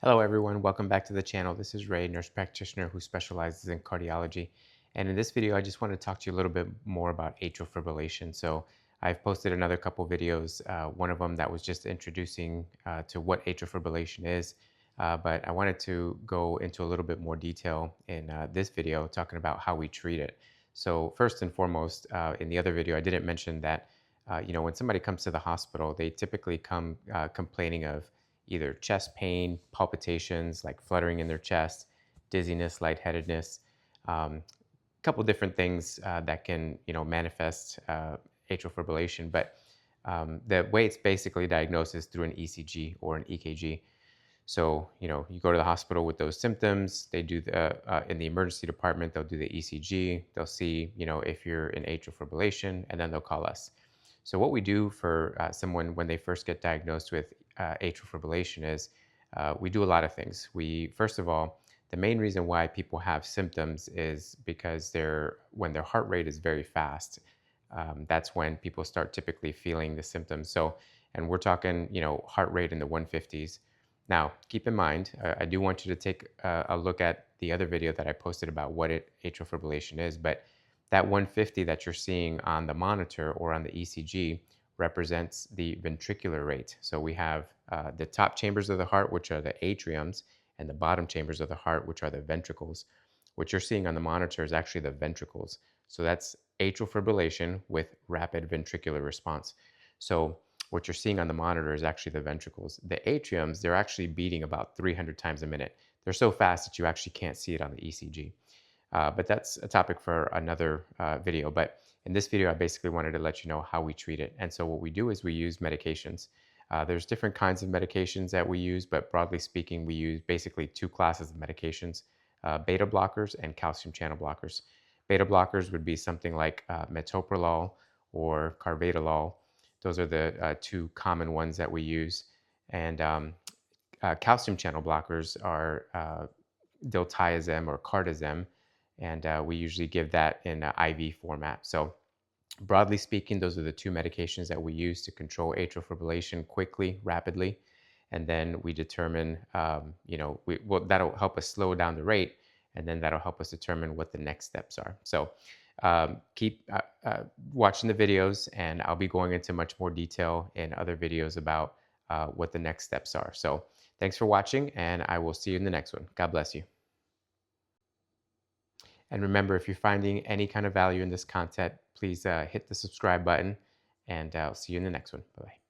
Hello, everyone. Welcome back to the channel. This is Ray, nurse practitioner who specializes in cardiology. And in this video, I just want to talk to you a little bit more about atrial fibrillation. So I've posted another couple videos, one of them that was just introducing to what atrial fibrillation is. But I wanted to go into a little bit more detail in this video, talking about how we treat it. So first and foremost, in the other video, I didn't mention that, when somebody comes to the hospital, they typically come complaining of either chest pain, palpitations, like fluttering in their chest, dizziness, lightheadedness, a couple different things that can, manifest atrial fibrillation. But the way it's basically diagnosed is through an ECG or an EKG. So, you go to the hospital with those symptoms. They do in the emergency department, they'll do the ECG. They'll see, if you're in atrial fibrillation, and then they'll call us. So what we do for someone when they first get diagnosed with atrial fibrillation is we do a lot of things. First of all, the main reason why people have symptoms is because when their heart rate is very fast, that's when people start typically feeling the symptoms. So, and we're talking, heart rate in the 150s. Now, keep in mind, I do want you to take a look at the other video that I posted about what atrial fibrillation is, but that 150 that you're seeing on the monitor or on the ECG represents the ventricular rate. So we have the top chambers of the heart, which are the atriums, and the bottom chambers of the heart, which are the ventricles. What you're seeing on the monitor is actually the ventricles. So that's atrial fibrillation with rapid ventricular response. So what you're seeing on the monitor is actually the ventricles. The atriums, they're actually beating about 300 times a minute. They're so fast that you actually can't see it on the ECG. But that's a topic for another video. But in this video, I basically wanted to let you know how we treat it. And so what we do is we use medications. There's different kinds of medications that we use, but broadly speaking, we use basically two classes of medications, beta blockers and calcium channel blockers. Beta blockers would be something like metoprolol or carvedilol. Those are the two common ones that we use. And calcium channel blockers are diltiazem or cardizem, and we usually give that in an IV format. So broadly speaking, those are the two medications that we use to control atrial fibrillation quickly, rapidly. And then we determine, that'll help us slow down the rate, and then that'll help us determine what the next steps are. So keep watching the videos, and I'll be going into much more detail in other videos about what the next steps are. So thanks for watching, and I will see you in the next one. God bless you. And remember, if you're finding any kind of value in this content, please hit the subscribe button, and I'll see you in the next one. Bye-bye.